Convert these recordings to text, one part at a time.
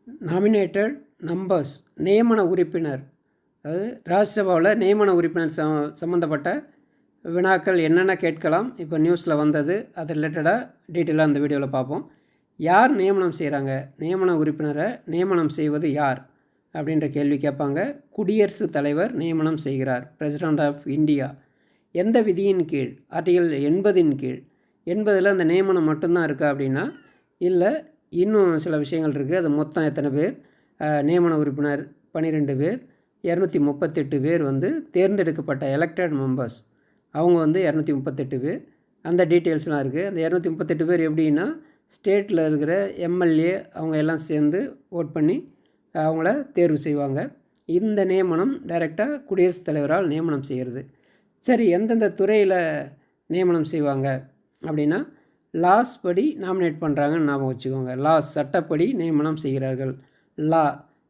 Nominated numbers நியமன உறுப்பினர், அதாவது ராஜ்யசபாவில் நியமன உறுப்பினர் சம்மந்தப்பட்ட வினாக்கள் என்னென்ன கேட்கலாம். இப்போ நியூஸில் வந்தது, அது ரிலேட்டடாக டீட்டெயிலாக அந்த வீடியோவில் பார்ப்போம். யார் நியமனம் செய்கிறாங்க, நியமன உறுப்பினரை நியமனம் செய்வது யார் அப்படின்ற கேள்வி கேட்பாங்க. குடியரசுத் தலைவர் நியமனம் செய்கிறார், பிரசிடெண்ட் ஆஃப் இந்தியா. எந்த விதியின் கீழ்? ஆர்டிகல் 80 கீழ். 80 அந்த நியமனம் மட்டும்தான் இருக்கா அப்படின்னா இல்லை, இன்னும் சில விஷயங்கள் இருக்குது. அது மொத்தம் எத்தனை பேர்? நியமன உறுப்பினர் 12 பேர், 238 பேர் தேர்ந்தெடுக்கப்பட்ட எலெக்டட் மெம்பர்ஸ், அவங்க 238 பேர். அந்த டீட்டெயில்ஸ்லாம் இருக்குது. அந்த 238 பேர் எப்படின்னா, ஸ்டேட்டில் இருக்கிற எம்எல்ஏ அவங்க எல்லாம் சேர்ந்து ஓட் பண்ணி அவங்கள தேர்வு செய்வாங்க. இந்த நியமனம் டைரெக்டாக குடியரசுத் தலைவரால் நியமனம் செய்கிறது. சரி, எந்தெந்த துறையில் நியமனம் செய்வாங்க அப்படின்னா, லாஸ் படி நாமினேட் பண்ணுறாங்கன்னு ஞாபகம் வச்சுக்கோங்க. லாஸ் சட்டப்படி நியமனம் செய்கிறார்கள். லா.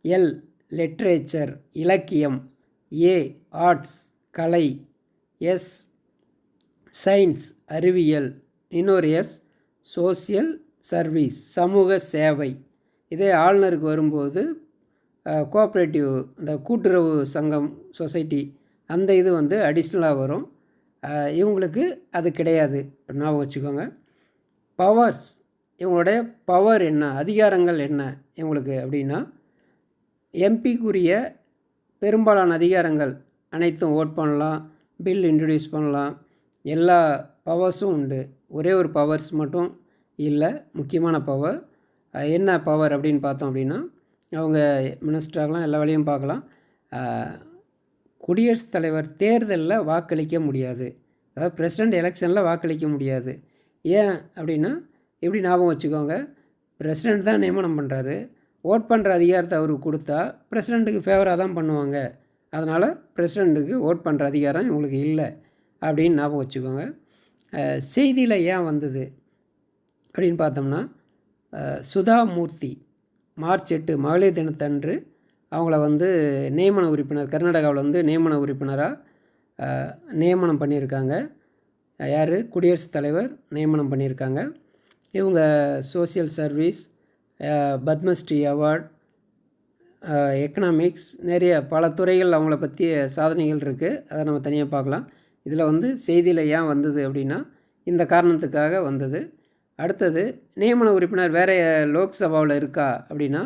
எல் லிட்ரேச்சர் இலக்கியம். ஏ ஆர்ட்ஸ் கலை. எஸ் சயின்ஸ் அறிவியல். இன்னொரு எஸ் சோசியல் சர்வீஸ் சமூக சேவை. இதே ஆளுநருக்கு வரும்போது கோஆப்ரேட்டிவ், இந்த கூட்டுறவு சங்கம் சொசைட்டி, அந்த இது அடிஷ்னலாக வரும். இவங்களுக்கு அது கிடையாது, ஞாபகம் வச்சுக்கோங்க. பவர்ஸ், இவங்களுடைய பவர் என்ன, அதிகாரங்கள் என்ன இவங்களுக்கு அப்படின்னா, எம்பிக்குரிய பெரும்பாலான அதிகாரங்கள் அனைத்தும் ஓட் பண்ணலாம், பில் இன்ட்ரடியூஸ் பண்ணலாம், எல்லா பவர்ஸும் உண்டு. ஒரே ஒரு பவர்ஸ் மட்டும் இல்லை, முக்கியமான பவர். என்ன பவர் அப்படின்னு பார்த்தோம் அப்படின்னா, அவங்க மினிஸ்டராகலாம், எல்லா வேலையும் பார்க்கலாம். குடியரசுத் தலைவர் தேர்தலில் வாக்களிக்க முடியாது, அதாவது பிரசிடெண்ட் எலெக்ஷனில் வாக்களிக்க முடியாது. ஏன் அப்படின்னா, எப்படி ஞாபகம் வச்சுக்கோங்க, பிரசிடெண்ட் தான் நியமனம் பண்ணுறாரு. ஓட் பண்ணுற அதிகாரத்தை அவருக்கு கொடுத்தா பிரசிடெண்ட்டுக்கு ஃபேவராக தான் பண்ணுவாங்க. அதனால் பிரசிடெண்ட்டுக்கு ஓட் பண்ணுற அதிகாரம் இவங்களுக்கு இல்லை அப்படின்னு ஞாபகம் வச்சுக்கோங்க. செய்தியில் ஏன் வந்தது அப்படின்னு பார்த்தோம்னா, சுதா மூர்த்தி மார்ச் 8 மகளிர் தினத்தன்று அவங்கள நியமன உறுப்பினர், கர்நாடகாவில் நியமன உறுப்பினராக நியமனம் பண்ணியிருக்காங்க. யார்? குடியரசுத் தலைவர் நியமனம் பண்ணியிருக்காங்க. இவங்க social service, Padma Shri award, economics, நிறைய பல துறைகள் அவங்கள பற்றிய சாதனைகள் இருக்குது. அதை நம்ம தனியாக பார்க்கலாம். இதில் செய்தியில் ஏன் வந்தது அப்படின்னா, இந்த காரணத்துக்காக வந்தது. அடுத்தது, நியமன உறுப்பினர் வேறு லோக்சபாவில் இருக்கா அப்படின்னா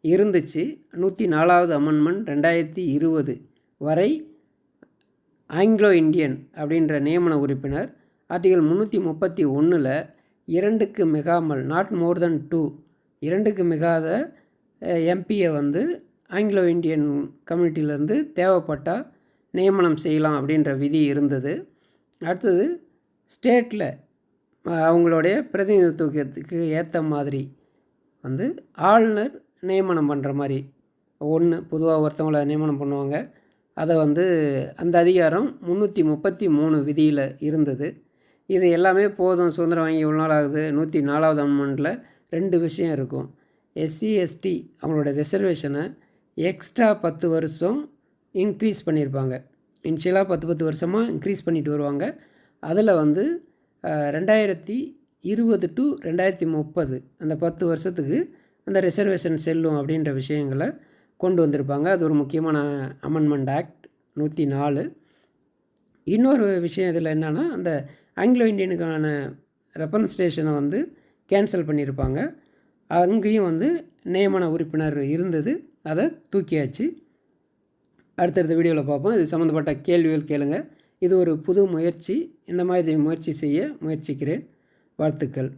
இருந்துச்சு. 104வது அமெண்ட்மெண்ட் 2020 வரை ஆங்கிலோ இந்தியன் அப்படின்ற நியமன உறுப்பினர் ஆர்டிகல் 331 2க்கு மிகாமல், நாட் மோர் தென் 2, 2க்கு மிகாத எம்பியை ஆங்கிலோ இந்தியன் கம்யூனிட்டியிலேருந்து தேவைப்பட்டால் நியமனம் செய்யலாம் அப்படின்ற விதி இருந்தது. அடுத்தது, ஸ்டேட்டில் அவங்களுடைய பிரதிநிதித்துவத்துக்கு ஏற்ற மாதிரி ஆளுநர் நியமனம் பண்ணுற மாதிரி பொதுவாக ஒருத்தவங்களை நியமனம் பண்ணுவாங்க. அதை அந்த அதிகாரம் 333 விதியில் இருந்தது. இது எல்லாமே போதும், சுதந்திரம் வாங்கி இவ்வளோ நாள் ஆகுது. 104வது அமெண்ட்மெண்ட்டில் 2 விஷயம் இருக்கும். எஸ்சி எஸ்டி அவங்களோட ரிசர்வேஷனை எக்ஸ்ட்ரா 10 வருஷம் இன்க்ரீஸ் பண்ணியிருப்பாங்க. இன்ஷியலாக 10 வருஷமாக இன்க்ரீஸ் பண்ணிட்டு வருவாங்க. அதில் 2020 to 2030 அந்த 10 வருஷத்துக்கு அந்த ரிசர்வேஷன் செல்லும் அப்படின்ற விஷயங்களை கொண்டு வந்திருப்பாங்க. அது ஒரு முக்கியமான அமெண்ட்மெண்ட் ஆக்ட் 104. இன்னொரு விஷயம் இதில் என்னென்னா, அந்த ஆங்கிலோ இந்தியனுக்கான ரெப்ரசன்டேஷனை கேன்சல் பண்ணியிருப்பாங்க. அங்கேயும் நியமன உறுப்பினர் இருந்தது, அதை தூக்கியாச்சு. அடுத்தடுத்த வீடியோவில் பார்ப்போம். இது சம்மந்தப்பட்ட கேள்விகள் கேளுங்க. இது ஒரு புது முயற்சி. இந்த மாதிரி முயற்சி செய்ய முயற்சிக்கிறேன். வாழ்த்துக்கள்.